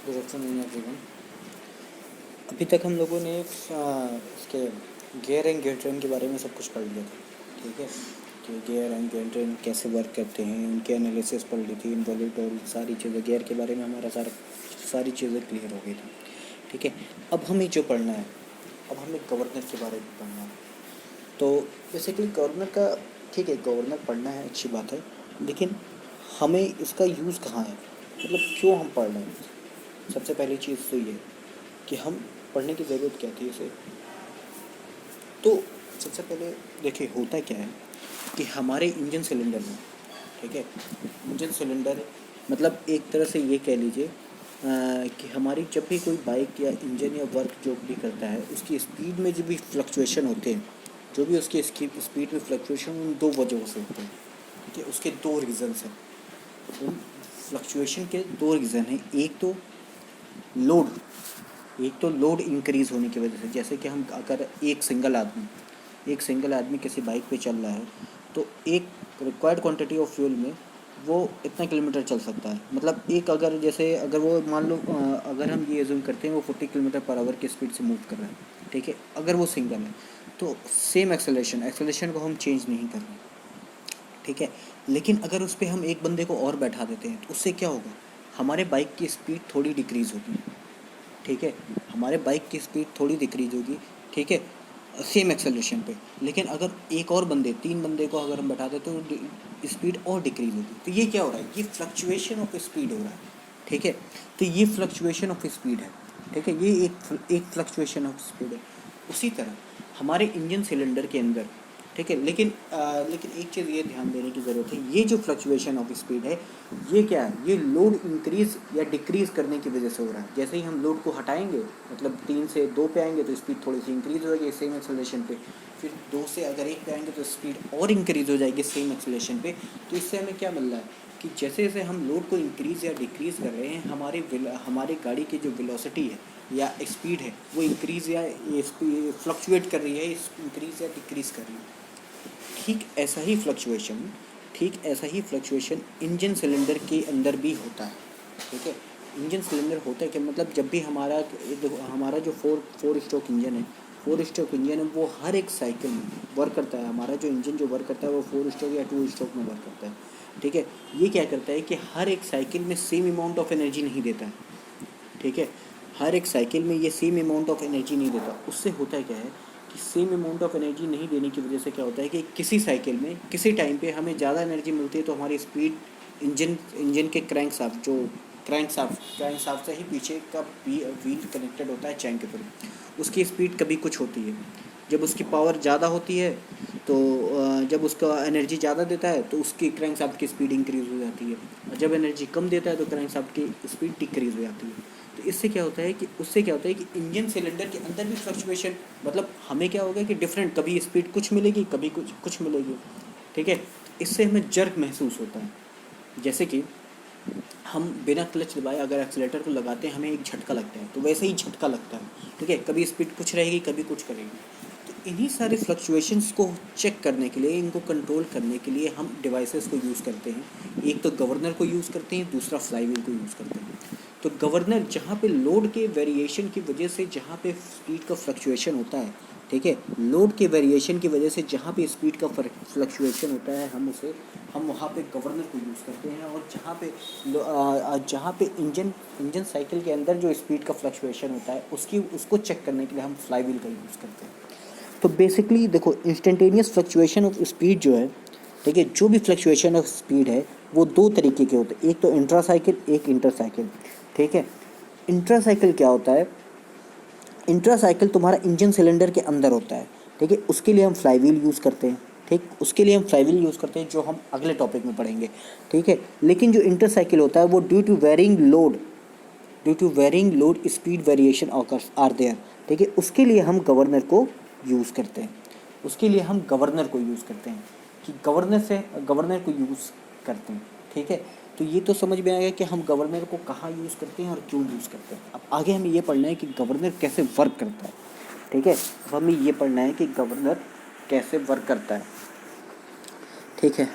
Good afternoon everyone. अभी तक हम लोगों ने इसके गियर एंड गियर ट्रेन के बारे में सब कुछ पढ़ लिया था। ठीक है, कि गियर एंड गियर ट्रेन कैसे वर्क करते हैं, उनके एनालिसिस पढ़ ली थी, इन्वॉल्व और सारी चीज़ें गियर के बारे में हमारा सारी चीज़ें क्लियर हो गई थी। ठीक है, अब हमें जो पढ़ना है, अब हमें गवर्नर के बारे में पढ़ना है। तो बेसिकली गवर्नर का, ठीक है, गवर्नर पढ़ना है, अच्छी बात है, लेकिन हमें इसका यूज़ कहाँ है, मतलब क्यों हम पढ़ रहे हैं। सबसे पहली चीज़ तो ये कि हम पढ़ने की ज़रूरत क्या थी इसे। तो सबसे पहले देखिए होता क्या है कि हमारे इंजन सिलेंडर में, ठीक है, इंजन सिलेंडर मतलब एक तरह से ये कह लीजिए कि हमारी जब भी कोई बाइक या इंजन या वर्क जो भी करता है, उसकी स्पीड में जो भी फ्लक्चुएशन होते हैं, जो भी उसकी स्पीड में फ्लक्चुएशन उन दो वजहों से होते हैं। ठीक है, उसके दो रीज़न्स हैं, उन फ्लक्चुएशन के दो रीज़न हैं। लोड एक तो लोड इंक्रीज़ होने की वजह से, जैसे कि हम अगर एक सिंगल आदमी किसी बाइक पे चल रहा है, तो एक रिक्वायर्ड क्वांटिटी ऑफ फ्यूल में वो इतना किलोमीटर चल सकता है। मतलब एक अगर वो मान लो अगर हम ये एज्यूम करते हैं वो 40 किलोमीटर पर आवर की स्पीड से मूव कर रहा है, ठीक है, अगर वो सिंगल है तो सेम एक्सेलेरेशन को हम चेंज नहीं कर रहे, ठीक है। लेकिन अगर उस पर हम एक बंदे को और बैठा देते हैं तो उससे क्या होगा, हमारे बाइक की स्पीड थोड़ी डिक्रीज़ होगी, ठीक है, हमारे बाइक की स्पीड थोड़ी डिक्रीज होगी, ठीक है, सेम एक्सेलरेशन पे। लेकिन अगर एक और तीन बंदे को अगर हम बैठा दें तो स्पीड और डिक्रीज होगी। तो ये क्या हो रहा है, ये फ्लक्चुएशन ऑफ स्पीड हो रहा है, ठीक है। तो ये फ्लक्चुएशन ऑफ स्पीड है, ठीक है, ये एक फ्लक्चुएशन ऑफ स्पीड है। उसी तरह हमारे इंजन सिलेंडर के अंदर, ठीक है, लेकिन एक चीज़ ये ध्यान देने की ज़रूरत है, ये जो फ्लक्चुएशन ऑफ स्पीड है, ये क्या है, ये लोड इंक्रीज़ या डिक्रीज़ करने की वजह से हो रहा है। जैसे ही हम लोड को हटाएंगे, मतलब 3 से 2 पे आएंगे तो स्पीड थोड़ी सी इंक्रीज़ हो जाएगी सेम एक्सेलरेशन पे, फिर 2 से अगर 1 पे आएंगे तो स्पीड और इंक्रीज़ हो जाएगी सेम एक्सेलरेशन पे। तो इससे हमें क्या मिल रहा है कि जैसे जैसे हम लोड को इंक्रीज़ या डिक्रीज़ कर रहे हैं, हमारी गाड़ी की जो वेलोसिटी है या स्पीड है वो इंक्रीज़ या फ्लक्चुएट कर रही है, इंक्रीज़ या डिक्रीज़ कर रही है। ठीक ऐसा ही फ्लक्चुएशन इंजन सिलेंडर के अंदर भी होता है, ठीक है। इंजन सिलेंडर होता है कि मतलब जब भी हमारा जो फोर स्ट्रोक इंजन है, वो हर एक साइकिल में वर्क करता है। हमारा जो इंजन जो वर्क करता है वो 4 स्ट्रोक या 2 स्ट्रोक में वर्क करता है, ठीक है। ये क्या करता है कि हर एक साइकिल में सेम अमाउंट ऑफ एनर्जी नहीं देता है, ठीक है, हर एक साइकिल में ये सेम अमाउंट ऑफ एनर्जी नहीं देता। उससे होता क्या है कि सेम अमाउंट ऑफ एनर्जी नहीं देने की वजह से क्या होता है कि किसी साइकिल में किसी टाइम पे हमें ज़्यादा एनर्जी मिलती है तो हमारी स्पीड इंजन के क्रैंक शाफ्ट से ही पीछे का व्हील कनेक्टेड होता है चैन के थ्रू, उसकी स्पीड कभी कुछ होती है। जब उसकी पावर ज़्यादा होती है तो जब उसका एनर्जी ज़्यादा देता है तो उसकी क्रैंकशाफ्ट की स्पीड इंक्रीज़ हो जाती है, और जब एनर्जी कम देता है तो क्रैंकशाफ्ट की स्पीड डिक्रीज़ हो जाती है। तो उससे क्या होता है कि इंजन सिलेंडर के अंदर भी फ्लक्चुएशन, मतलब हमें क्या होगा कि डिफरेंट, कभी स्पीड कुछ मिलेगी, कभी कुछ मिलेगी, ठीक है। इससे हमें जर्क महसूस होता है, जैसे कि हम बिना क्लच दबाए अगर एक्सीलेटर को लगाते हैं हमें एक झटका लगता है, तो वैसे ही झटका लगता है, ठीक है, कभी स्पीड कुछ रहेगी कभी कुछ करेगी। तो इन्हीं सारे फ्लक्चुएशंस को चेक करने के लिए, इनको कंट्रोल करने के लिए हम डिवाइसेस को यूज़ करते हैं। एक तो गवर्नर को यूज़ करते हैं, दूसरा फ्लाईव्हील को यूज़ करते हैं। तो गवर्नर जहाँ पे लोड के वेरिएशन की वजह से जहाँ पे स्पीड का फ्लक्चुएशन होता है, ठीक है, लोड के वेरिएशन की वजह से जहाँ पे स्पीड का फ्लक्चुएशन होता है, हम वहाँ पे गवर्नर को यूज़ करते हैं। और जहाँ पे इंजन साइकिल के अंदर जो स्पीड का फ्लक्चुएशन होता है उसको चेक करने के लिए हम फ्लाईव्हील का यूज़ करते हैं। तो बेसिकली देखो, इंस्टेंटेनियस फ्लक्चुएशन ऑफ स्पीड जो है, ठीक है, जो भी फ्लक्चुएशन ऑफ स्पीड है वो दो तरीके के होते हैं, एक तो इंट्रा साइकिल, एक इंटर साइकिल, ठीक है। इंट्रा साइकिल क्या होता है, इंट्रा साइकिल तुम्हारा इंजन सिलेंडर के अंदर होता है, ठीक है, उसके लिए हम फ्लाईव्हील यूज़ करते हैं, ठीक, उसके लिए हम फ्लाईव्हील यूज़ करते हैं, जो हम अगले टॉपिक में पढ़ेंगे, ठीक है। लेकिन जो इंटर साइकिल होता है वो due to varying load speed variation are there, ठीक है, उसके लिए हम गवर्नर को यूज़ करते हैं, कि गवर्नर को यूज़ करते हैं, ठीक है। तो ये तो समझ में आएगा कि हम गवर्नर को कहाँ यूज़ करते हैं और क्यों यूज़ करते हैं। अब आगे हमें ये पढ़ना है कि गवर्नर कैसे वर्क करता है, ठीक है। अब हमें ये पढ़ना है कि गवर्नर कैसे वर्क करता है, ठीक है।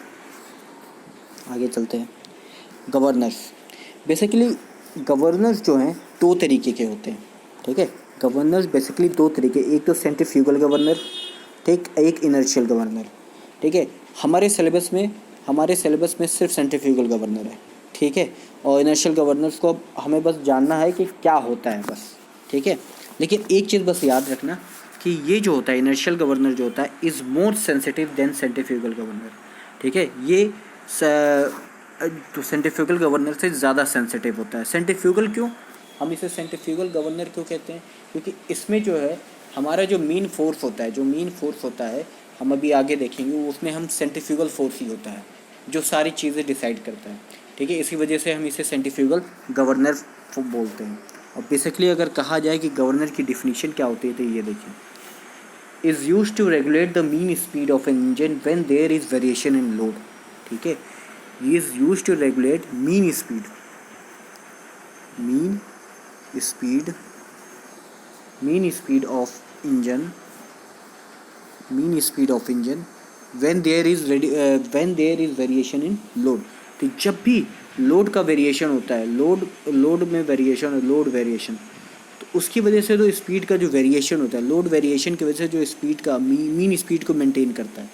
आगे चलते हैं। गवर्नर्स बेसिकली गवर्नर्स जो हैं दो तरीके के होते हैं, ठीक है। गवर्नर्स बेसिकली दो तरीके, एक तो सेंट्रीफ्यूगल गवर्नर, ठीक, एक इनर्शियल गवर्नर, ठीक है। हमारे सिलेबस में सिर्फ सेंट्रीफ्यूगल गवर्नर है, ठीक है। और इनर्शियल गवर्नर्स को हमें बस जानना है कि क्या होता है बस, ठीक है। लेकिन एक चीज़ बस याद रखना कि ये जो होता है इनर्शियल गवर्नर जो होता है is more sensitive then centrifugal governor, ठीक है। ये तो सेंट्रीफ्यूगल गवर्नर से ज़्यादा सेंसिटिव होता है। सेंट्रीफ्यूगल क्यों, हम इसे सेंट्रीफ्यूगल गवर्नर क्यों कहते हैं, क्योंकि इसमें जो है हमारा जो मेन फोर्स होता है हम अभी आगे देखेंगे, वो उसमें हम सेंट्रीफ्यूगल फोर्स ही होता है जो सारी चीज़ें डिसाइड करता है, ठीक है। इसी वजह से हम इसे सेंट्रीफ्यूगल गवर्नर बोलते हैं। और बेसिकली अगर कहा जाए कि गवर्नर की डिफिनीशन क्या होती है तो ये देखिए, is use to regulate the mean speed of an engine when there is variation in load, ठीक है। Is use to regulate mean speed of engine when there is variation in load. तो जब भी लोड का variation होता है, load variation, तो उसकी वजह से जो स्पीड का जो वेरिएशन होता है, लोड वेरिएशन की वजह से जो स्पीड का मीन स्पीड को मेंटेन करता है,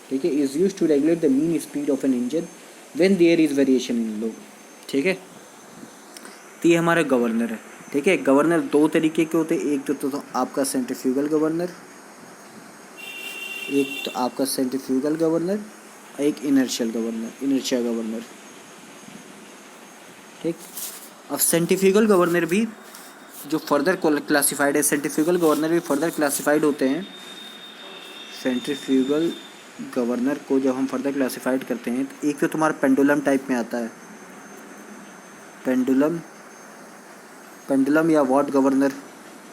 ठीक है। Is use to regulate the mean speed of an engine when there is variation in load, ठीक है। तो ये हमारा गवर्नर है, ठीक है। गवर्नर दो तरीके के होते हैं, एक तो आपका सेंट्रीफ्यूगल गवर्नर, एक इनर्शिया गवर्नर, ठीक। अब सेंट्रीफ्यूगल गवर्नर भी जो फर्दर क्लासिफाइड है, सेंट्रीफ्यूगल गवर्नर भी फर्दर क्लासिफाइड होते हैं। सेंट्रीफ्यूगल गवर्नर को जब हम फर्दर क्लासिफाइड करते हैं तो एक तो तुम्हारा पेंडुलम टाइप में आता है, पेंडुलम या वॉट गवर्नर,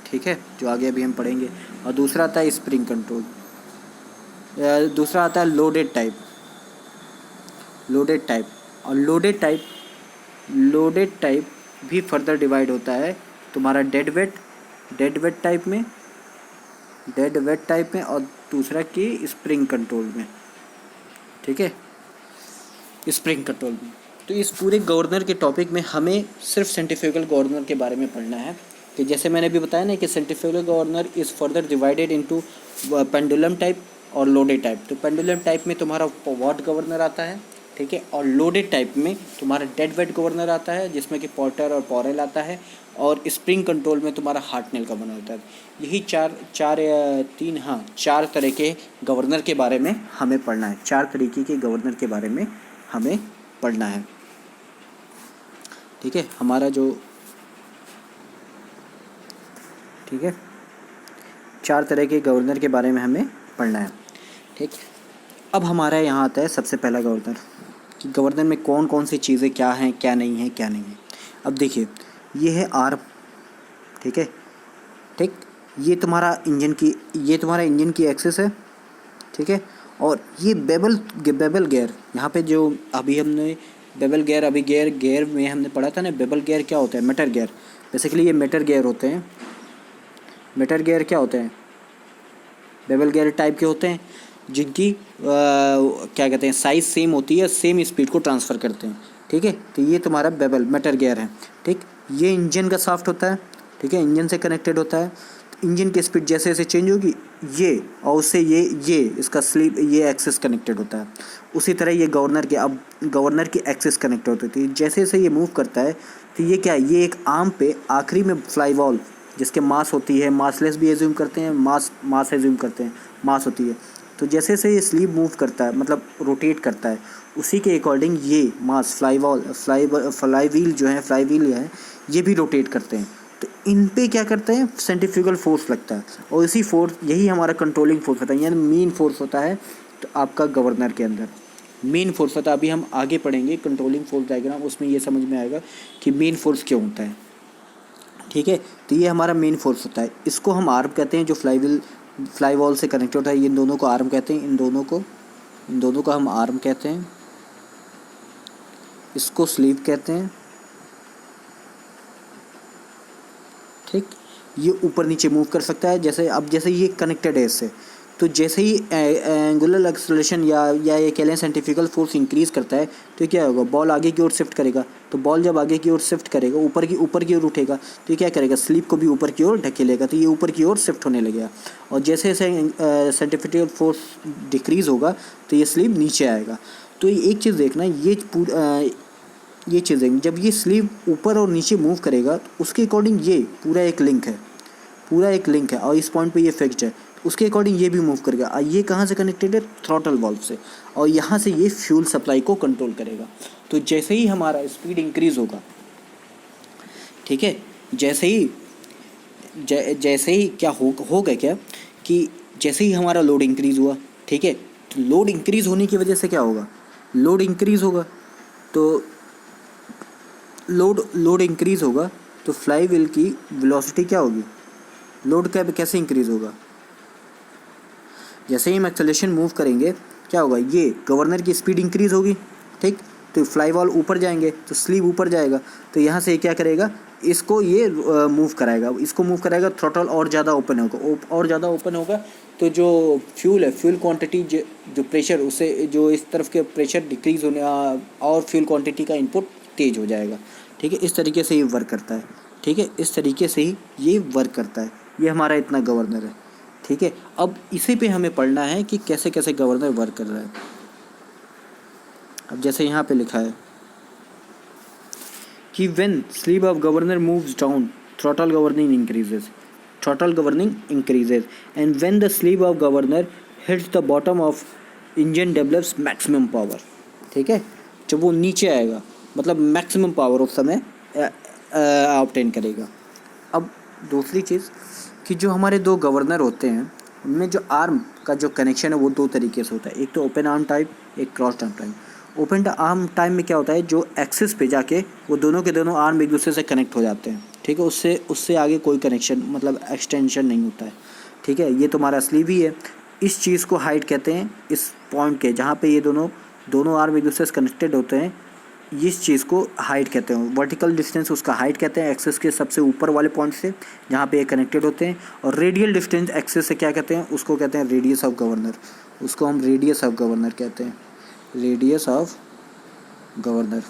ठीक है, जो आगे अभी हम पढ़ेंगे। और दूसरा आता है स्प्रिंग कंट्रोल, दूसरा आता है लोडेड टाइप। और लोडेड टाइप भी फर्दर डिवाइड होता है तुम्हारा डेड वेट टाइप में और दूसरा की स्प्रिंग कंट्रोल में, ठीक है, स्प्रिंग कंट्रोल में। तो इस पूरे गवर्नर के टॉपिक में हमें सिर्फ सेंट्रीफ्यूगल गवर्नर के बारे में पढ़ना है कि जैसे मैंने अभी बताया ना कि centrifugal governor is further divided into pendulum type और लोडेड टाइप। तो पेंडुलम टाइप में तुम्हारा वॉट गवर्नर आता है, ठीक है, और लोडेड टाइप में तुम्हारा डेड वेट गवर्नर आता है जिसमें कि पॉटर और पॉरेल आता है, और स्प्रिंग कंट्रोल में तुम्हारा हार्टनेल का बना होता है। यही चार तरह के गवर्नर के बारे में हमें पढ़ना है, 4 तरीके के गवर्नर के बारे में हमें पढ़ना है, ठीक है। हमारा जो, ठीक है, 4 तरह के गवर्नर के बारे में हमें पढ़ना है, ठीक। अब हमारा यहाँ आता है सबसे पहला गवर्नर कि गवर्नर में कौन कौन सी चीज़ें क्या हैं, क्या नहीं है। अब देखिए, ये है आर्म, ठीक है, ठीक, ये तुम्हारा इंजन की एक्सिस है, ठीक है। और ये बेबल गियर, यहाँ पे जो अभी हमने बेबल गियर, अभी गियर में हमने पढ़ा था ना, बेबल गियर क्या होता है, मेटर गियर। बेसिकली ये मेटर गियर होते हैं। मेटर गियर क्या होते हैं, बेबल गियर टाइप के होते हैं जिनकी क्या कहते हैं, साइज़ सेम होती है, सेम स्पीड को ट्रांसफ़र करते हैं, ठीक है। तो ये तुम्हारा मेटर गियर है, ठीक। ये इंजन का शाफ्ट होता है, ठीक है, इंजन से कनेक्टेड होता है। तो इंजन की स्पीड जैसे जैसे चेंज होगी ये, और उससे ये इसका स्लीप, ये एक्सिस कनेक्टेड होता है। उसी तरह ये गवर्नर की एक्सिस कनेक्टेड होती है। जैसे जैसे ये मूव करता है तो ये क्या है, ये एक आर्म पे आखिरी में फ्लाई बॉल जिसके मास होती है, मासलेस भी एज्यूम करते हैं, मास एज्यूम करते हैं, मास होती है। तो जैसे जैसे ये स्लीव मूव करता है, मतलब रोटेट करता है, उसी के अकॉर्डिंग ये मास फ्लाई व्हील है, ये भी रोटेट करते हैं। तो इन पे क्या करते हैं, सेंट्रीफ्यूगल फोर्स लगता है, और इसी फोर्स, यही हमारा कंट्रोलिंग फोर्स होता है, यानी मेन फोर्स होता है। तो आपका गवर्नर के अंदर मेन फोर्स होता है। अभी हम आगे पढ़ेंगे कंट्रोलिंग फोर्स डायग्राम, उसमें ये समझ में आएगा कि मेन फोर्स क्यों होता है, ठीक है। तो ये हमारा मेन फोर्स होता है, इसको हम आर्म कहते हैं, जो फ्लाई वॉल से कनेक्ट होता है। इन दोनों को आर्म कहते हैं, इन दोनों को हम आर्म कहते हैं, इसको स्लीव कहते हैं, ठीक। ये ऊपर नीचे मूव कर सकता है, जैसे ये कनेक्टेड है इससे, तो जैसे ही एंगुलर एक्सेलरेशन या ये कह लें सेंट्रीफ्यूगल फोर्स इंक्रीज़ करता है तो क्या होगा, बॉल आगे की ओर शिफ्ट करेगा। तो बॉल जब आगे की ओर शिफ्ट करेगा, ऊपर की ओर उठेगा, तो ये क्या करेगा, स्लीप को भी ऊपर की ओर ढकेलेगा, तो ये ऊपर की ओर शिफ्ट होने लगेगा। और जैसे जैसे सेंट्रीफ्यूगल फोर्स डिक्रीज़ होगा तो ये स्लीप नीचे आएगा। तो एक चीज़ देखना, ये चीज़ देखना, जब ये स्लीप ऊपर और नीचे मूव करेगा तो उसके अकॉर्डिंग ये पूरा एक लिंक है और इस पॉइंट पे ये फिक्स्ड है, उसके अकॉर्डिंग ये भी मूव करेगा। ये कहाँ से कनेक्टेड है, थ्रॉटल वाल्व से, और यहाँ से ये फ्यूल सप्लाई को कंट्रोल करेगा। तो जैसे ही हमारा स्पीड इंक्रीज़ होगा, ठीक है, जैसे ही क्या होगा क्या कि जैसे ही हमारा लोड इंक्रीज़ हुआ, ठीक है, तो लोड इंक्रीज़ होने की वजह से क्या होगा, लोड इंक्रीज़ होगा तो लोड इंक्रीज़ होगा तो फ्लाई व्हील की वेलोसिटी क्या होगी, लोड कैसे इंक्रीज़ होगा, जैसे ही हम एक्सेलरेशन मूव करेंगे क्या होगा, ये गवर्नर की स्पीड इंक्रीज़ होगी, ठीक, तो फ्लाई वॉल ऊपर जाएंगे तो स्लीव ऊपर जाएगा, तो यहाँ से क्या करेगा, इसको ये मूव कराएगा, थ्रॉटल और ज़्यादा ओपन होगा, तो जो फ्यूल क्वांटिटी जो प्रेशर, उससे जो इस तरफ के प्रेशर डिक्रीज़ होने और फ्यूल क्वांटिटी का इनपुट तेज़ हो जाएगा। ठीक है, इस तरीके से ये वर्क करता है। ठीक है, इस तरीके से ही ये वर्क करता है। ये हमारा इतना गवर्नर है। ठीक है, अब इसी पे हमें पढ़ना है कि कैसे कैसे गवर्नर वर्क कर रहा है। अब जैसे यहाँ पे लिखा है कि when sleeve of governor moves down throttle governing increases and when the sleeve of governor hits the bottom of engine develops maximum power। ठीक है, जब वो नीचे आएगा मतलब मैक्सिमम पावर उस समय ऑब्टेन करेगा। अब दूसरी चीज़ कि जो हमारे दो गवर्नर होते हैं उनमें जो आर्म का जो कनेक्शन है वो दो तरीके से होता है, एक तो ओपन आर्म टाइप, एक crossed arm type. Open arm type में क्या होता है, जो एक्सिस पे जाके वो दोनों के दोनों आर्म एक दूसरे से कनेक्ट हो जाते हैं। ठीक है, उससे आगे कोई कनेक्शन मतलब एक्सटेंशन नहीं होता है। ठीक है, ये तुम्हारा स्लीव ही है। इस चीज़ को हाइट कहते हैं, इस पॉइंट के जहाँ पे ये दोनों आर्म एक दूसरे से कनेक्टेड होते हैं, इस चीज़ को हाइट कहते हैं। वर्टिकल डिस्टेंस उसका हाइट कहते हैं, एक्सिस के सबसे ऊपर वाले पॉइंट से जहाँ पे ये कनेक्टेड होते हैं। और रेडियल डिस्टेंस एक्सिस से क्या कहते हैं, उसको कहते हैं रेडियस ऑफ गवर्नर। उसको हम रेडियस ऑफ गवर्नर कहते हैं, रेडियस ऑफ गवर्नर।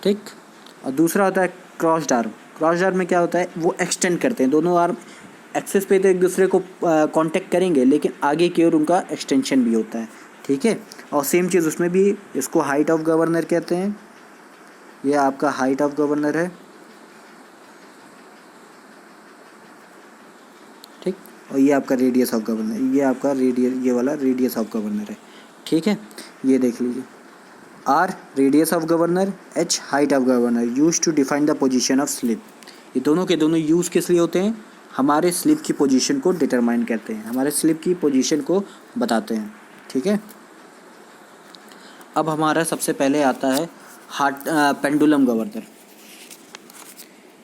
ठीक, और दूसरा होता है क्रॉस्ड आर्म। क्रॉस्ड आर्म में क्या होता है, वो एक्सटेंड करते हैं, दोनों आर्म एक्सिस पे तो एक दूसरे को कांटेक्ट करेंगे लेकिन आगे की ओर उनका एक्सटेंशन भी होता है। ठीक है, और सेम चीज़ उसमें भी, इसको हाइट ऑफ गवर्नर कहते हैं। ये आपका हाइट ऑफ गवर्नर है। ठीक, और ये आपका रेडियस ऑफ गवर्नर, ये आपका ये वाला रेडियस ऑफ गवर्नर है। ठीक है, ये देख लीजिए, R radius of governor, H height of governor, use to define the position of slip. ये दोनों के दोनों यूज़ किस लिए होते हैं, हमारे स्लिप की पोजीशन को डिटरमाइन करते हैं, हमारे स्लिप की पोजीशन को बताते हैं। ठीक है, अब हमारा सबसे पहले आता है pendulum governor.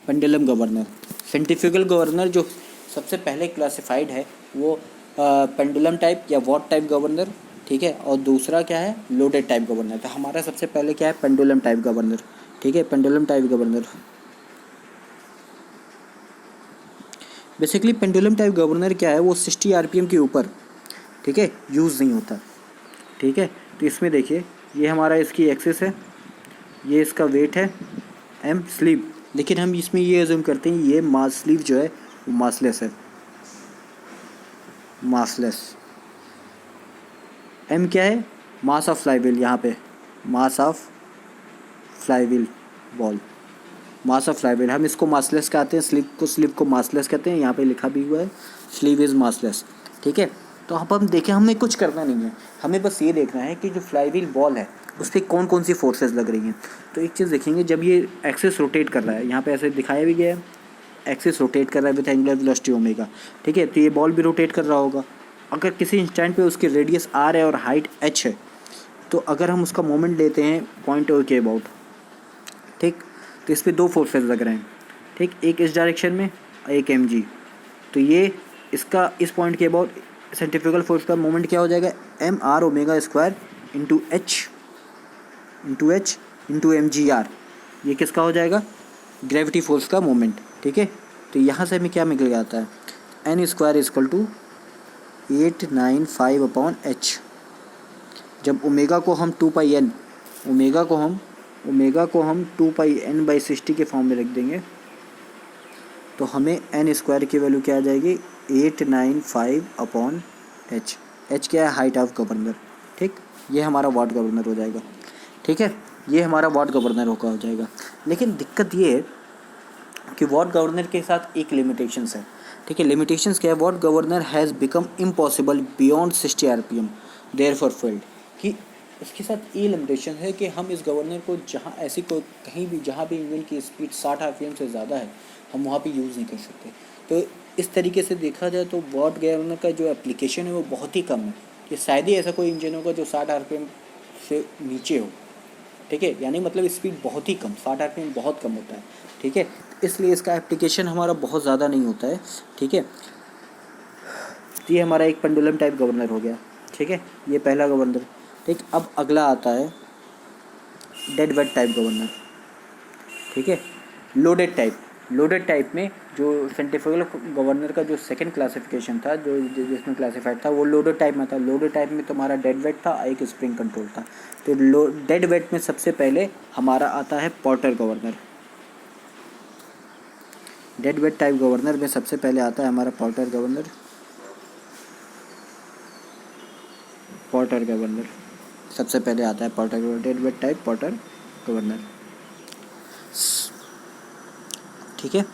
Pendulum governor, centrifugal governor जो सबसे पहले क्लासिफाइड है वो पेंडुलम टाइप या वॉट टाइप गवर्नर। ठीक है, और दूसरा क्या है, लोडेड टाइप गवर्नर। तो हमारा सबसे पहले क्या है, पेंडुलम टाइप गवर्नर। ठीक है, pendulum type governor, basically pendulum type governor क्या है, वो 60 आरपीएम के ऊपर, ठीक है, यूज़ नहीं होता। ठीक है, तो इसमें देखिए, ये हमारा इसकी एक्सिस है, ये इसका वेट है एम स्लीव, लेकिन हम इसमें ये अज्यूम करते हैं ये मास स्लीव जो है वो मासलेस है, मासलेस। एम क्या है, मास ऑफ फ्लाईव्हील, यहाँ पे मास of flywheel ball, mass of flywheel, हम इसको मासलेस कहते हैं, स्लीव को मासलेस कहते हैं। यहाँ पे लिखा भी हुआ है स्लीव इज़ मासलेस। ठीक है, तो अब हम देखें, हमें कुछ करना नहीं है, हमें बस ये देखना है कि जो फ्लाईव्हील बॉल है उस पर कौन कौन सी फोर्सेस लग रही हैं। तो एक चीज़ देखेंगे, जब ये एक्सिस रोटेट कर रहा है, यहाँ पे ऐसे दिखाया भी गया है, एक्सिस रोटेट कर रहा है विथ एंगुलर वेलोसिटी ओमेगा। ठीक है, तो ये बॉल भी रोटेट कर रहा होगा। अगर किसी इंस्टेंट पे उसकी रेडियस आर है और हाइट एच है, तो अगर हम उसका मोमेंट लेते हैं पॉइंट ओ के अबाउट, ठीक, तो इस पर दो फोर्सेस लग रहे हैं। ठीक, एक इस डायरेक्शन में, एक एम जी। तो ये इसका इस पॉइंट के अबाउट सेंट्रीफ्यूगल फोर्स का मोमेंट क्या हो जाएगा, M R omega square into H into M G R. ये किसका हो जाएगा, ग्रेविटी फोर्स का मोमेंट। ठीक है, तो यहाँ से हमें क्या निकल जाता है, N square equal to 895/h। जब ओमेगा को हम 2πn ओमेगा को हम 2πn/60 के फॉर्म में रख देंगे तो हमें n स्क्वायर की वैल्यू क्या आ जाएगी 895/h। h क्या है? Height of governor. ठीक, ये हमारा वाट गवर्नर हो जाएगा। ठीक है, ये हमारा वाट गवर्नर हो जाएगा। लेकिन दिक्कत ये है कि वाट गवर्नर के साथ एक लिमिटेशंस है। ठीक है, लिमिटेशंस क्या है? Watt governor has become impossible beyond 60 RPM therefore failed. कि इसके साथ ये लिमिटेशन है कि हम इस गवर्नर को जहाँ ऐसी कोई कहीं भी जहाँ भी इंजन की स्पीड 60 RPM से ज़्यादा है हम वहाँ पे यूज़ नहीं कर सकते। तो इस तरीके से देखा जाए तो वाट गवर्नर का जो एप्लीकेशन है वो बहुत ही कम है। कि शायद ही ऐसा कोई इंजन होगा जो 60 RPM से नीचे हो। ठीक है, यानी मतलब स्पीड बहुत ही कम, 60 RPM बहुत कम होता है। ठीक है, इसलिए इसका एप्लीकेशन हमारा बहुत ज़्यादा नहीं होता है। ठीक है, ये हमारा एक पेंडुलम टाइप गवर्नर हो गया। ठीक है, ये पहला गवर्नर। ठीक, अब अगला आता है डेड वेट टाइप गवर्नर। ठीक है, लोडेड टाइप में जो सेंट्रीफ्यूगल गवर्नर का जो सेकंड क्लासिफिकेशन था, जो जिसमें क्लासिफाइड था वो लोडेड टाइप में था। लोडेड टाइप में तुम्हारा डेड वेट था, एक स्प्रिंग कंट्रोल था। तो डेड वेट में सबसे पहले हमारा आता है porter governor. Dead weight type governor में सबसे पहले आता है हमारा पोर्टर गवर्नर। सबसे पहले आता है porter governor, dead weight type porter governor. ठीक है,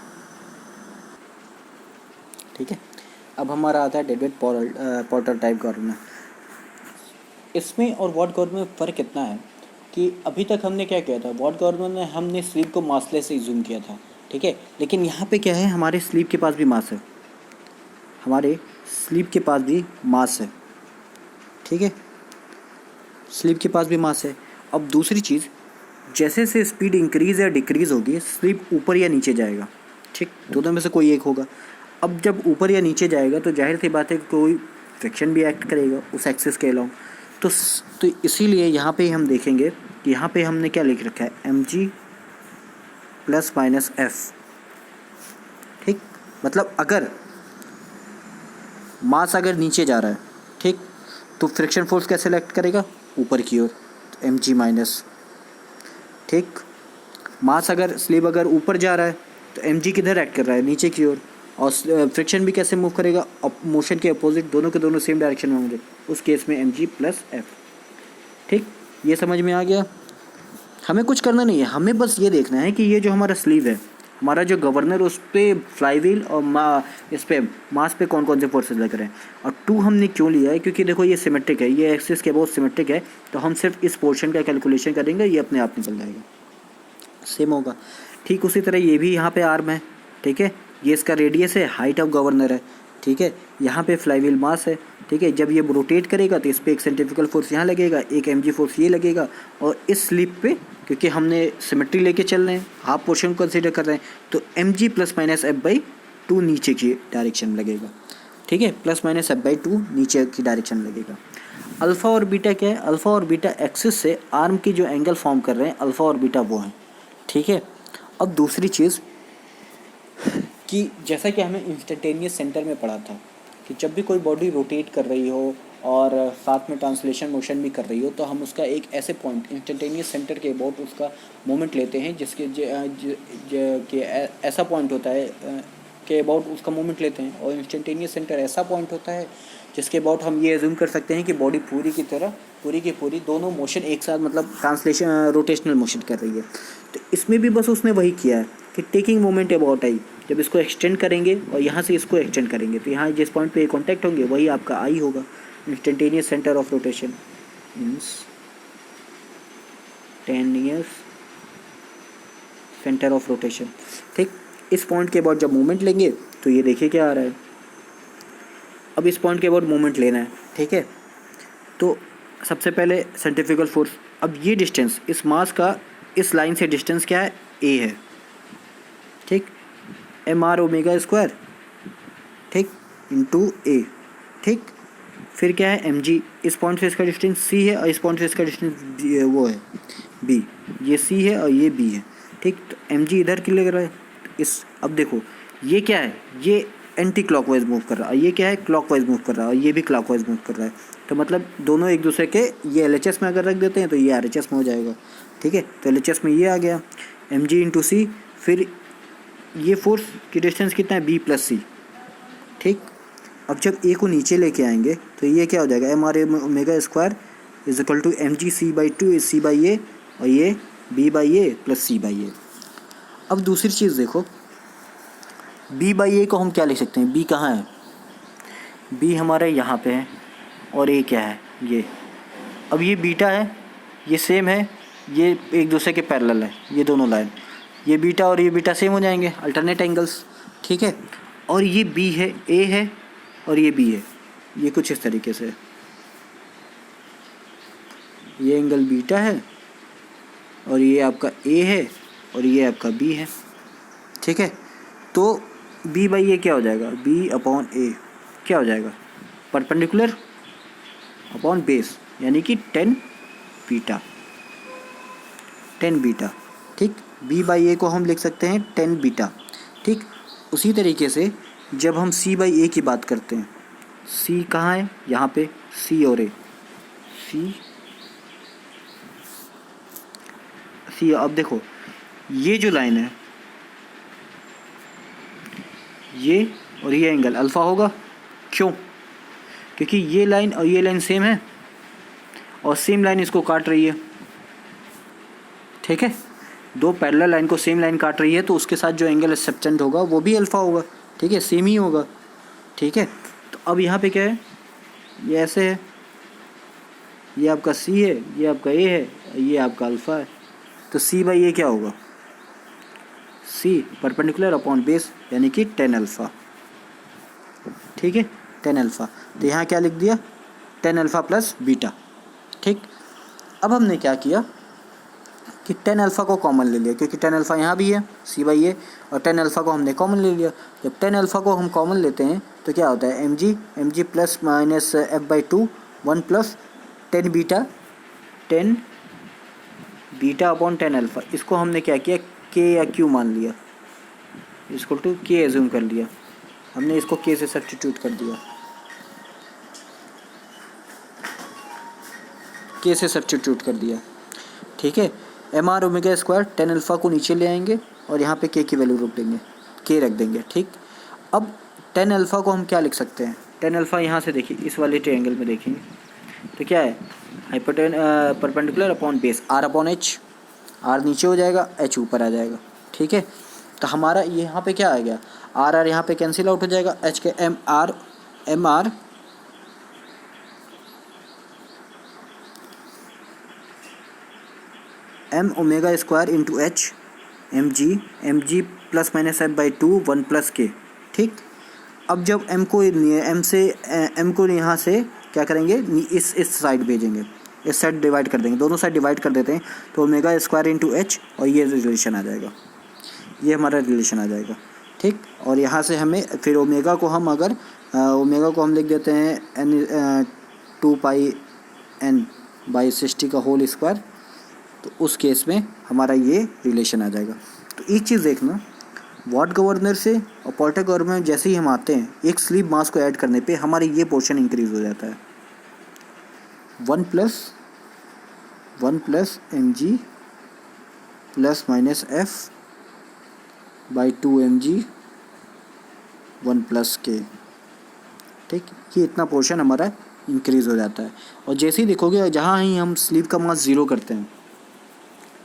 अब हमारा आता है dead weight porter type governor. इसमें और वाट गवर्नर में फ़र्क इतना है कि अभी तक हमने क्या किया था, वाट गवर्नर में हमने स्लीप को मासलेस से जूम किया था। ठीक है, लेकिन यहाँ पे क्या है, हमारे स्लीप के पास भी मास है। ठीक है, स्लीप के पास भी मास है। अब दूसरी चीज़, जैसे से स्पीड इंक्रीज़ या डिक्रीज़ होगी स्लीप ऊपर या नीचे जाएगा। ठीक, दोनों में से कोई एक होगा। अब जब ऊपर या नीचे जाएगा तो जाहिर सी बात है कि कोई फ्रिक्शन भी एक्ट करेगा उस एक्सिस के अलाउंग। तो इसीलिए यहाँ पे हम देखेंगे कि यहाँ पे हमने क्या लिख रखा है, mg ±f। ठीक, मतलब अगर मास अगर नीचे जा रहा है, ठीक, तो फ्रिक्शन फोर्स कैसे एक्ट करेगा, ऊपर की ओर, तो mg माइनस। ठीक, मास अगर स्लीप अगर ऊपर जा रहा है तो mg किधर एक्ट कर रहा है, नीचे की ओर। और फ्रिक्शन भी कैसे मूव करेगा, मोशन के अपोजिट, दोनों के दोनों सेम डायरेक्शन में होंगे, उस केस में mg +f। ठीक, ये समझ में आ गया। हमें कुछ करना नहीं है, हमें बस ये देखना है कि ये जो हमारा स्लीव है, हमारा जो गवर्नर, उस पर फ्लाईव्हील और इस पर मास पे कौन कौन से फोर्सेस लग रहे हैं। और 2 हमने क्यों लिया है, क्योंकि देखो ये सिमेट्रिक है, ये एक्सिस के बहुत सिमेट्रिक है, तो हम सिर्फ इस पोर्शन का कैलकुलेशन करेंगे, ये अपने आप निकल जाएगा, सेम होगा। ठीक, उसी तरह ये भी यहाँ पे आर्म है। ठीक है, ये इसका रेडियस है, हाइट ऑफ गवर्नर है। ठीक है, यहाँ पे फ्लाईव्हील मास है। ठीक है, जब ये रोटेट करेगा तो इस पर एक सेंट्रीफ्यूगल फोर्स यहाँ लगेगा, एक mg फोर्स ये लगेगा, और इस स्लिप पे क्योंकि हमने सिमेट्री लेके चल रहे हैं, हाफ पोर्शन को कंसीडर कर रहे हैं, तो mg ±f/2 नीचे की डायरेक्शन में लगेगा। ठीक है, ±f/2 नीचे की डायरेक्शन में लगेगा। अल्फ़ा और बीटा क्या है, अल्फ़ा और बीटा एक्सिस से आर्म की जो एंगल फॉर्म कर रहे हैं, अल्फ़ा और बीटा वो हैं। ठीक है, अब दूसरी चीज़ कि जैसा कि हमें इंस्टेंटेनियस सेंटर में पढ़ा था कि जब भी कोई बॉडी रोटेट कर रही हो और साथ में ट्रांसलेशन मोशन भी कर रही हो, तो हम उसका एक ऐसे पॉइंट इंस्टेंटेनियस सेंटर के अबाउट उसका मोमेंट लेते हैं जिसके कि ऐसा पॉइंट होता है के अबाउट उसका मोमेंट लेते हैं। और इंस्टेंटेनियस सेंटर ऐसा पॉइंट होता है जिसके अबाउट हम ये एज्यूम कर सकते हैं कि बॉडी पूरी की पूरी दोनों मोशन एक साथ, मतलब ट्रांसलेशन रोटेशनल मोशन कर रही है। तो इसमें भी बस उसने वही किया है कि टेकिंग मोमेंट अबाउट आई, जब इसको एक्सटेंड करेंगे और यहाँ से इसको एक्सटेंड करेंगे तो यहाँ जिस पॉइंट पे ये कॉन्टैक्ट होंगे वही आपका आई होगा, instantaneous centre of rotation. Instantaneous centre of rotation. ठीक, इस पॉइंट के बाद जब मोमेंट लेंगे तो ये देखिए क्या आ रहा है। अब इस पॉइंट के बाद मोमेंट लेना है। ठीक है, तो सबसे पहले सेंट्रीफ्यूगल फोर्स, अब ये डिस्टेंस इस मास का इस लाइन से डिस्टेंस क्या है, a है। ठीक, mr ओमेगा स्क्वायर, ठीक, इंटू a। ठीक, फिर क्या है mg, इस पॉइंट से इसका डिस्टेंस c है और इस पॉइंट से इसका डिस्टेंस वो है b, ये c है और ये b है। ठीक, तो mg इधर की लग रहा है इस, अब देखो ये क्या है, ये एंटी क्लॉकवाइज मूव कर रहा है, ये क्या है क्लॉकवाइज मूव कर रहा है, और ये भी क्लॉकवाइज मूव कर रहा है। तो मतलब दोनों एक दूसरे के, ये LHS में अगर रख देते हैं तो ये RHS में हो जाएगा। ठीक है, तो LHS में ये आ गया mg इंटू सी, फिर ये फोर्स की डिस्टेंस कितना है b प्लस सी। ठीक, अब जब ए को नीचे लेके आएंगे तो ये क्या हो जाएगा mr omega square is equal to mg c/2 c/a, और ये b/a प्लस c/a। अब दूसरी चीज़ देखो, b/a को हम क्या लिख सकते हैं, b कहाँ है, b हमारे यहाँ पे है, और a क्या है ये। अब ये बीटा है, ये सेम है, ये एक दूसरे के पैरेलल है, ये दोनों लाइन, ये बीटा और ये बीटा सेम हो जाएंगे, अल्टरनेट एंगल्स। ठीक है, और ये b है, a है, और ये b है, ये कुछ इस तरीके से, ये एंगल बीटा है, और ये आपका a है, और ये आपका b है। ठीक है, तो b/a क्या हो जाएगा, b/a क्या हो जाएगा, परपेंडिकुलर अपॉन बेस, यानी कि 10 बीटा, 10 बीटा। ठीक, b/a को हम लिख सकते हैं 10 बीटा। ठीक, उसी तरीके से जब हम c/a की बात करते हैं, c कहाँ है, यहाँ पे c और a, c। अब देखो ये जो लाइन है, ये और ये एंगल अल्फ़ा होगा, क्यों, क्योंकि ये लाइन और ये लाइन सेम है, और सेम लाइन इसको काट रही है। ठीक है, दो पैरेलल लाइन को सेम लाइन काट रही है, तो उसके साथ जो एंगल सब्टेंड होगा वो भी अल्फ़ा होगा। ठीक है, सेम ही होगा। ठीक है, तो अब यहाँ पे क्या है, ये ऐसे है, ये आपका c है, ये आपका a है, ये आपका अल्फ़ा है, तो c/a क्या होगा, c परपेंडिकुलर अपॉन बेस, यानी कि 10 अल्फ़ा। ठीक है, 10 अल्फ़ा, तो यहाँ क्या लिख दिया, 10 अल्फ़ा प्लस बीटा। ठीक, अब हमने क्या किया कि 10 अल्फ़ा को कॉमन ले लिया, क्योंकि 10 अल्फ़ा यहाँ भी है c/a, और 10 अल्फ़ा को हमने कॉमन ले लिया। जब 10 अल्फ़ा को हम कॉमन लेते हैं तो क्या होता है, mg plus minus f/2 1 plus 10 beta upon 10 alpha. इसको हमने क्या किया, k या q मान लिया, इसको टू k एज्यूम कर लिया, हमने इसको k से सब्स्टिट्यूट कर दिया, k से सब्स्टिट्यूट कर दिया। ठीक है, mr ओमेगा स्क्वायर 10 अल्फ़ा को नीचे ले आएंगे, और यहाँ पे k की वैल्यू रख देंगे, k रख देंगे। ठीक, अब 10 अल्फ़ा को हम क्या लिख सकते हैं, 10 अल्फ़ा यहाँ से देखिए, इस वाले ट्रायंगल में देखेंगे तो क्या है, perpendicular upon base, r/h, r नीचे हो जाएगा, h ऊपर आ जाएगा। ठीक है, तो हमारा ये यहाँ पे क्या आ गया, r यहाँ पे कैंसिल आउट हो जाएगा, h के mr m omega square into h mg plus minus f/2 1 plus k। ठीक, अब जब m को यहाँ से क्या करेंगे, इस साइड भेजेंगे, इस साइड डिवाइड कर देंगे, दोनों साइड डिवाइड कर देते हैं, तो ओमेगा स्क्वायर इंटू h, और ये रिलेशन आ जाएगा, ये हमारा रिलेशन आ जाएगा। ठीक, और यहाँ से हमें फिर ओमेगा को हम अगर ओमेगा को हम लिख देते हैं n 2πn/60 का होल स्क्वायर, तो उस केस में हमारा ये रिलेशन आ जाएगा। तो एक चीज़ देखना, वॉट गवर्नर से और पोर्टर गवर्नर जैसे ही हम आते हैं, एक स्लीप मास को ऐड करने पे हमारे ये पोर्शन इंक्रीज हो जाता है, 1 plus mg plus minus f/2 mg 1 plus k। ठीक, ये इतना पोर्शन हमारा इंक्रीज़ हो जाता है। और जैसे ही देखोगे, जहाँ ही हम स्लीप का मास ज़ीरो करते हैं,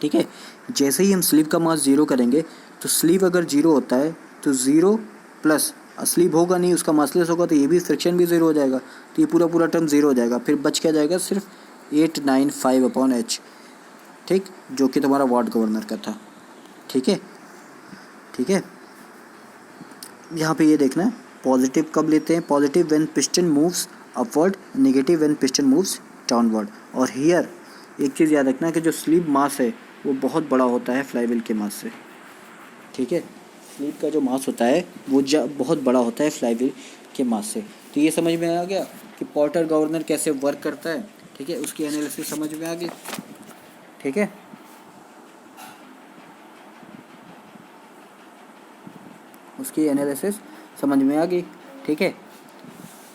ठीक है, जैसे ही हम स्लीप का मास ज़ीरो करेंगे, तो स्लीप अगर ज़ीरो होता है तो ज़ीरो प्लस स्लीप होगा नहीं, उसका मासलेस होगा, तो ये भी फ्रिक्शन भी ज़ीरो हो जाएगा, तो ये पूरा टर्म ज़ीरो हो जाएगा, फिर बच क्या जाएगा, सिर्फ 895/h। ठीक, जो कि तुम्हारा वॉट गवर्नर का था। ठीक है, यहाँ पे ये देखना है, पॉजिटिव कब लेते हैं, positive when piston moves upward, negative when piston moves downward. और हियर एक चीज़ याद रखना है कि जो स्लीप मास है वो बहुत बड़ा होता है फ्लाईव्हील के मास से। ठीक है, स्लीप का जो मास होता है वो बहुत बड़ा होता है फ्लाईव्हील के मास से। तो ये समझ में आ गया कि पोर्टर गवर्नर कैसे वर्क करता है। ठीक है, उसकी एनालिसिस समझ में आ गई। ठीक है, उसकी एनालिसिस समझ में आ गई? ठीक है,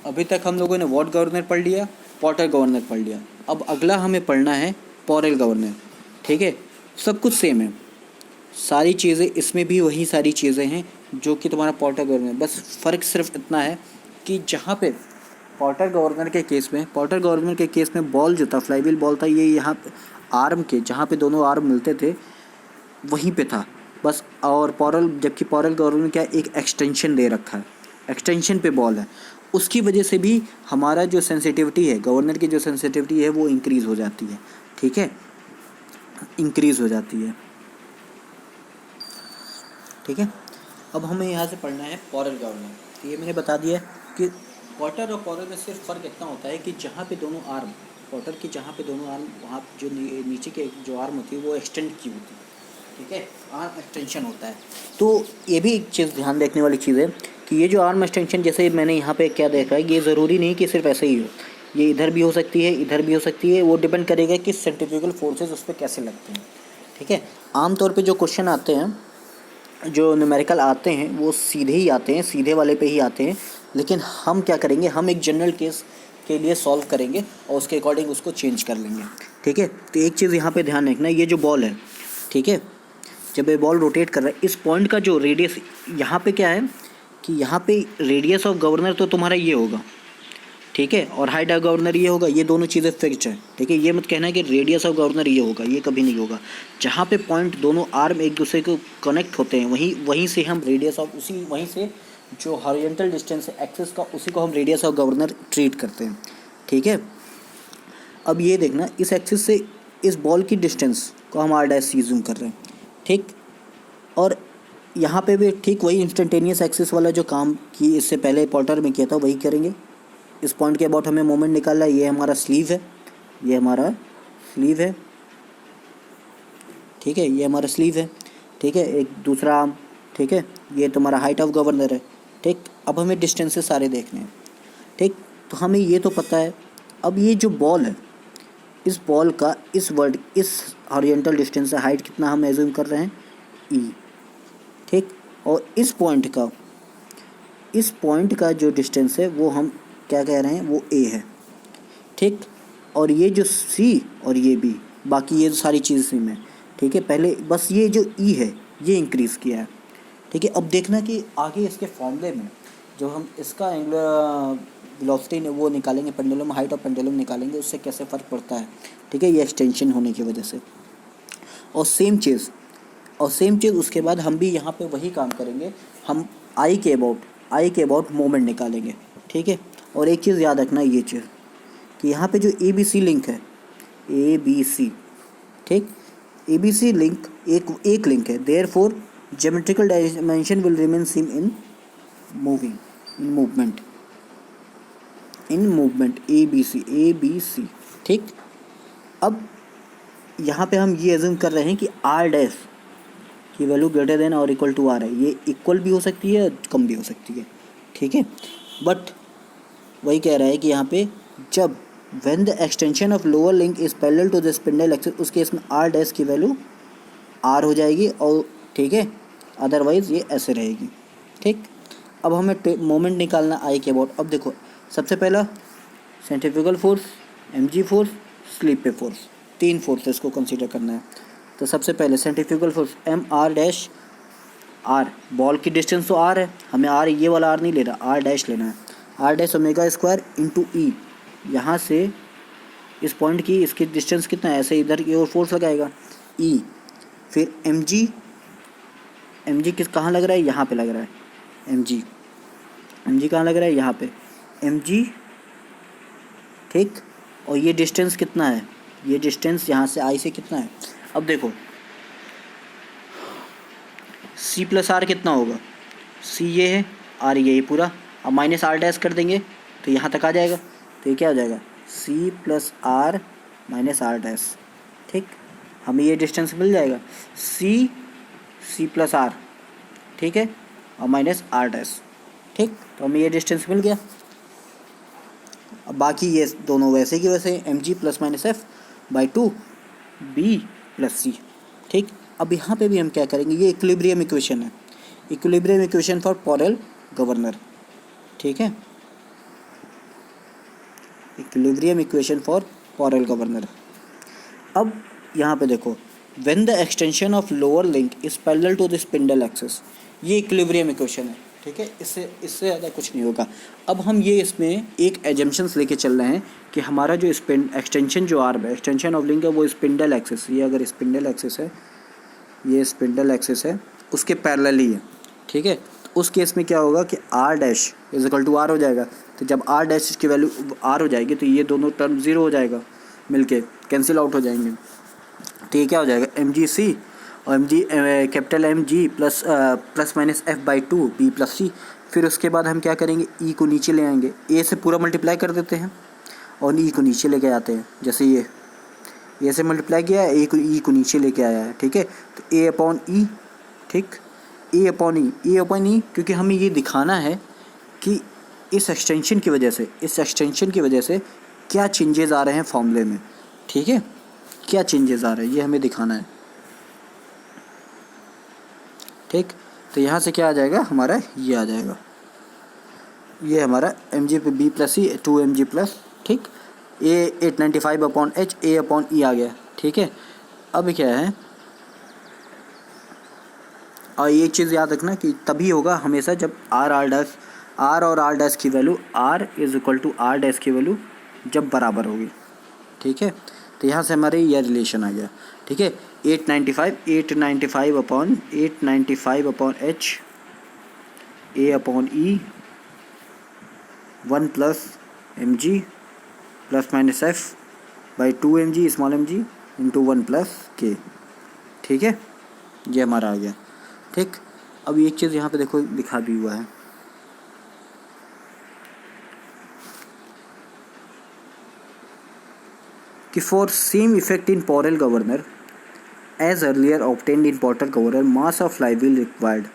अभी तक हम लोगों ने वॉट गवर्नर पढ़ लिया, पोर्टर गवर्नर पढ़ लिया। अब अगला हमें पढ़ना है पोरेल गवर्नर। ठीक है, सब कुछ सेम है, सारी चीज़ें इसमें भी वही सारी चीज़ें हैं जो कि तुम्हारा पोर्टर गवर्नर, बस फ़र्क सिर्फ इतना है कि जहाँ पे पोर्टर गवर्नर के केस में बॉल जो था, फ्लाईव्हील बॉल था, ये यहाँ पे आर्म के जहाँ पे दोनों आर्म मिलते थे वहीं पे था बस। और जबकि पोरेल गवर्नर क्या एक एक्सटेंशन दे रखा है, एक्सटेंशन पे बॉल है, उसकी वजह से भी हमारा जो सेंसिटिविटी है, गवर्नर की जो सेंसिटिविटी है वो इंक्रीज़ हो जाती है। ठीक है, इंक्रीज़ हो जाती है। ठीक है, अब हमें यहाँ से पढ़ना है पोरेल गवर्नर। तो ये मैंने बता दिया कि पोर्टर और पोरेल में सिर्फ फ़र्क इतना होता है कि जहाँ पे दोनों आर्म, पोर्टर की जहाँ पे दोनों आर्म, वहाँ जो नीचे के जो आर्म होती है वो एक्सटेंड की होती है। ठीक है, आर्म एक्सटेंशन होता है। तो ये भी एक चीज़ ध्यान रखने वाली चीज़ है कि ये जो आर्म एक्सटेंशन, जैसे मैंने यहाँ पे क्या देखा है, ये ज़रूरी नहीं कि सिर्फ ऐसे ही हो, ये इधर भी हो सकती है, इधर भी हो सकती है, वो डिपेंड करेगा कि सेंट्रीफ्यूगल फोर्सेस उस पर कैसे लगते हैं। ठीक है, आमतौर पे जो क्वेश्चन आते हैं, जो न्यूमेरिकल आते हैं, वो सीधे ही आते हैं, सीधे वाले पे ही आते हैं, लेकिन हम क्या करेंगे, हम एक जनरल केस के लिए सॉल्व करेंगे और उसके अकॉर्डिंग उसको चेंज कर लेंगे। ठीक है, तो एक चीज़ यहाँ पे ध्यान रखना, ये जो बॉल है, ठीक है, जब ये बॉल रोटेट कर रहा है, इस पॉइंट का जो रेडियस, यहाँ पे क्या है कि यहाँ पे रेडियस ऑफ गवर्नर तो तुम्हारा ये होगा, ठीक है, और हाइट ऑफ गवर्नर ये होगा, ये दोनों चीज़ें फिक्स्ड है। ठीक है, ये मत कहना है कि रेडियस ऑफ गवर्नर ये होगा, ये कभी नहीं होगा। जहाँ पे पॉइंट दोनों आर्म एक दूसरे को कनेक्ट होते हैं, वहीं से हम रेडियस ऑफ, वहीं से जो हॉरिजॉन्टल डिस्टेंस है एक्सिस का, उसी को हम रेडियस ऑफ गवर्नर ट्रीट करते हैं। ठीक है, अब ये देखना, इस एक्सिस से इस बॉल की डिस्टेंस को हम r' से जूम कर रहे हैं। ठीक, और यहाँ पे भी ठीक वही इंस्टेंटेनियस एक्सिस वाला जो काम की इससे पहले पोर्टर में किया था वही करेंगे। इस पॉइंट के अबाउट हमें मोमेंट निकालना है, ये हमारा स्लीव है, ये हमारा स्लीव है। ठीक है, ये हमारा स्लीव है। ठीक है, एक दूसरा आर्म, ठीक है, ये तुम्हारा हाइट ऑफ गवर्नर है। ठीक, अब हमें डिस्टेंसेस सारे देखने हैं। ठीक, तो हमें ये तो पता है। अब ये जो बॉल है, इस बॉल का इस हॉरिजॉन्टल डिस्टेंस से हाइट कितना हम एज्यूम कर रहे हैं, ई। ठीक, और इस पॉइंट का जो डिस्टेंस है वो हम क्या कह रहे हैं, वो ए है। ठीक, और ये जो सी और ये बी, बाकी ये सारी चीज़ सेम है। ठीक है, पहले बस ये जो ई है ये इंक्रीज़ किया है। ठीक है, अब देखना कि आगे इसके फॉर्मूले में जो हम इसका एंगुलर वेलोसिटी ने वो निकालेंगे, पेंडुलम हाइट और पेंडुलम निकालेंगे, उससे कैसे फ़र्क पड़ता है। ठीक है, ये एक्सटेंशन होने की वजह से। और सेम चीज़ उसके बाद हम भी यहाँ पे वही काम करेंगे, हम आई के अबाउट मोमेंट निकालेंगे। ठीक है, और एक चीज़ याद रखना, ये चीज़ कि यहाँ पे जो ABC लिंक है, ABC, ठीक, ABC लिंक एक लिंक है, therefore geometrical dimension will remain same in movement ABC। ठीक, अब यहाँ पे हम ये एज्यूम कर रहे हैं कि r' की वैल्यू ग्रेटर देन और इक्वल टू r है। ये इक्वल भी हो सकती है, कम भी हो सकती है। ठीक है, बट वही कह रहा है कि यहाँ पे जब when the extension of lower link is parallel to the spindle axis, उस केस में r' की वैल्यू r हो जाएगी, और ठीक है, अदरवाइज़ ये ऐसे रहेगी। ठीक, अब हमें मोमेंट निकालना आई के अबाउट। अब देखो, सबसे पहला centrifugal force, mg force, sleep पे फोर्स, 3 फोर्सेस को कंसीडर करना है। तो सबसे पहले सेंट्रीफ्यूगल फोर्स mr', बॉल की डिस्टेंस तो r है, हमें r ये वाला r नहीं लेना, r' लेना है। r' ओमेगा स्क्वायर इंटू ई, यहाँ से इस पॉइंट की इसकी डिस्टेंस कितना है, ऐसे इधर की ओर फोर्स लगाएगा ई। फिर mg कहाँ लग रहा है, यहाँ पे लग रहा है mg कहाँ लग रहा है, यहाँ पे mg। ठीक, और ये डिस्टेंस कितना है, ये डिस्टेंस यहाँ से आई से कितना है। अब देखो c प्लस आर कितना होगा, c ये है, r ये पूरा, अब माइनस r' कर देंगे तो यहाँ तक आ जाएगा। तो ये क्या हो जाएगा, c plus R minus r'। ठीक, हमें ये डिस्टेंस मिल जाएगा, c प्लस आर, ठीक है, और माइनस r'। ठीक, तो हमें ये डिस्टेंस मिल गया। अब बाकी ये दोनों वैसे की वैसे, mg plus minus f by 2 b plus c। ठीक, अब यहाँ पे भी हम क्या करेंगे, ये इक्विलिब्रियम इक्वेशन है, equilibrium equation for Proell governor, ठीक है, equilibrium equation for Proell governor. अब यहाँ पे देखो, when the extension of lower link is parallel to the spindle axis, ये इक्विलिब्रियम इक्वेशन है, ठीक है, इससे ज़्यादा कुछ नहीं होगा। अब हम ये इसमें एक एजम्पशंस लेके चल रहे हैं कि हमारा जो एक्सटेंशन जो आर्म है, एक्सटेंशन ऑफ लिंक है, वो स्पिंडल एक्सिस, ये अगर स्पिंडल एक्सिस है, ये स्पिंडल एक्सिस है, उसके पैरेलल ही है, ठीक है। उस केस में क्या होगा कि R dash is equal to R हो जाएगा। तो जब आर डैश की वैल्यू आर हो जाएगी तो ये दोनों टर्म ज़ीरो हो जाएगा, मिलके कैंसिल आउट हो जाएंगे। तो ये क्या हो जाएगा, एम जी सी और M G capital M G plus minus F by two B plus C. फिर उसके बाद हम क्या करेंगे, ई को नीचे ले आएंगे, ए से पूरा मल्टीप्लाई कर देते हैं और ई को नीचे लेके आते हैं। जैसे ये से मल्टीप्लाई किया है, ई को नीचे लेके आया है, ठीक है। तो ए अपॉन ई, ठीक, ए अपॉन ई, क्योंकि हमें ये दिखाना है कि इस एक्सटेंशन की वजह से क्या चेंजेस आ रहे हैं फॉर्मूले में, ठीक है, क्या चेंजेस आ रहे हैं ये हमें दिखाना है, ठीक। तो यहाँ से क्या आ जाएगा हमारा, ये आ जाएगा, ये हमारा एम जी पे बी प्लस सी 2 mg प्लस, ठीक, ए 895 अपॉन एच, ए अपॉन ई आ गया, ठीक है। अब क्या है, और ये चीज़ याद रखना कि तभी होगा हमेशा जब आर और आर डैश की value, R is equal to R dash की वैल्यू जब बराबर होगी, ठीक है। तो यहाँ से हमारे यह रिलेशन आ गया, ठीक है। 895 upon H, A upon E 1 plus M G plus minus F by 2 mg small M G into 1 plus K, ठीक है, ये हमारा आ गया, ठीक। अब एक चीज़ यहाँ पे देखो लिखा भी हुआ है कि for same effect in Proell governor as earlier obtained in Proell governor, mass of flywheel required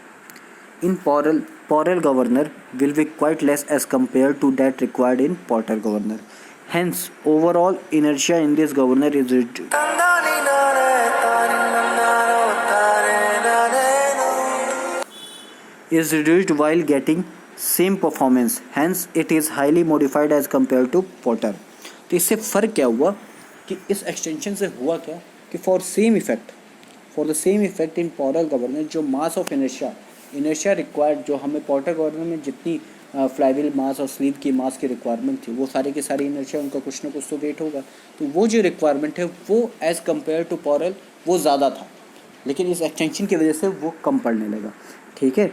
in Proell governor will be quite less as compared to that required in Porter governor. Hence, overall inertia in this governor is reduced while getting same performance. Hence, it is highly modified as compared to Porter. तो इससे फ़र्क क्या हुआ कि इस extension से हुआ क्या कि for the same effect in Proell governor, जो मास ऑफ इनर्शिया रिक्वायर्ड, जो हमें पॉरेल गवर्नर में जितनी फ्लाईव्हील मास और स्लीव की मास की रिक्वायरमेंट थी, वो सारी की सारी इनर्शिया, उनका कुछ ना कुछ तो वेट होगा, तो वो जो रिक्वायरमेंट है वो एज़ कम्पेयर टू पॉरेल वो ज़्यादा था, लेकिन इस एक्सटेंशन की वजह से वो कम पड़ने लगा, ठीक है।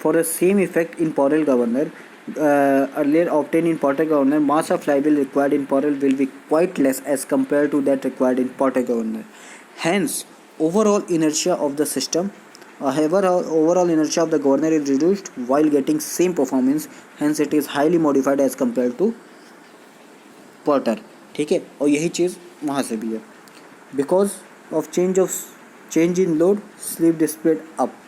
For the same effect in Proell governor earlier obtained in Porter governor, mass of flywheel required in Porter will be quite less as compared to that required in Porter governor. Hence, overall inertia of the system, overall inertia of the governor is reduced while getting same performance. Hence, it is highly modified as compared to Porter. ठीक है, और यही चीज़ वहाँ से भी है, because of change in load, slip displayed up.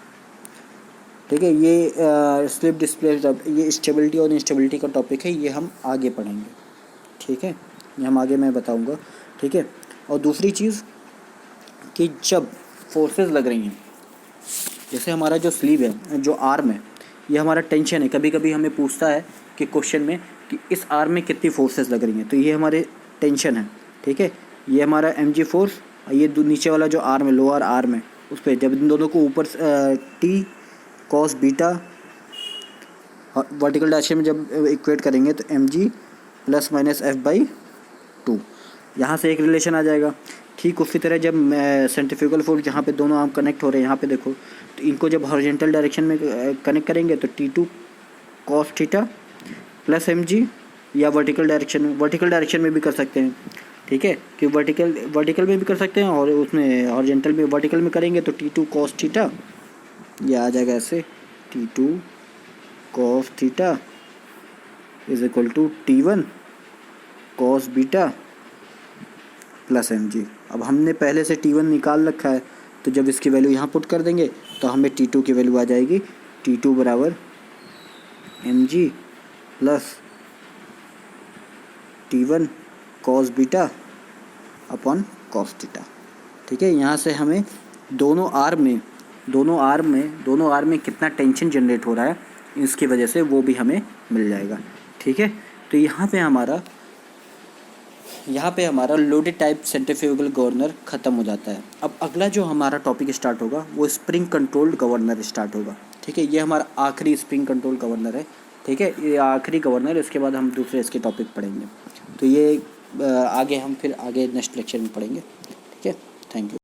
ठीक है, ये स्लिप डिस्प्ले, ये स्टेबिलिटी और इंस्टेबिलिटी का टॉपिक है, ये हम आगे पढ़ेंगे, ठीक है, ये हम आगे मैं बताऊंगा, ठीक है। और दूसरी चीज़ कि जब फोर्सेस लग रही हैं, जैसे हमारा जो स्लीव है, जो आर्म है, ये हमारा टेंशन है, कभी कभी हमें पूछता है कि क्वेश्चन में कि इस आर्म में कितनी फोर्सेस लग रही हैं, तो ये हमारे टेंशन है, ठीक है। ये हमारा mg फोर्स, ये नीचे वाला जो आर्म है, लोअर आर्म है, उस पर जब इन दोनों को ऊपर T cos beta vertical direction में जब इक्वेट करेंगे तो mg plus minus F by 2, यहाँ से एक रिलेशन आ जाएगा। ठीक उसी तरह जब सेंट्रीफ्यूगल फोर्स जहाँ पे दोनों आर्म कनेक्ट हो रहे हैं, यहाँ पे देखो, तो इनको जब हॉरिजॉन्टल डायरेक्शन में कनेक्ट करेंगे तो T2 cos theta plus mg, या वर्टिकल डायरेक्शन में भी कर सकते हैं, ठीक है, कि वर्टिकल में भी कर सकते हैं और उसमें हॉरिजॉन्टल में, वर्टिकल में करेंगे तो T2 कॉस थीटा, यह आ जाएगा ऐसे, T2 cos theta is equal to T1 cos beta plus mg। अब हमने पहले से T1 निकाल रखा है, तो जब इसकी वैल्यू यहाँ पुट कर देंगे तो हमें T2 की वैल्यू आ जाएगी, T2 बराबर mg plus T1 cos beta upon cos theta, ठीक है। यहाँ से हमें दोनों आर्म में कितना टेंशन जनरेट हो रहा है इसकी वजह से वो भी हमें मिल जाएगा। ठीक है, तो यहाँ पे हमारा लोडेड टाइप सेंट्रीफ्यूगल गवर्नर ख़त्म हो जाता है। अब अगला जो हमारा टॉपिक स्टार्ट होगा वो स्प्रिंग कंट्रोल्ड गवर्नर स्टार्ट होगा। ठीक है, ये हमारा आखिरी स्प्रिंग कंट्रोल गवर्नर है। ठीक है, ये आखिरी गवर्नर, इसके बाद हम दूसरे इसके टॉपिक पढ़ेंगे। तो ये आगे हम फिर आगे नेक्स्ट लेक्चर में पढ़ेंगे। ठीक है, थैंक यू।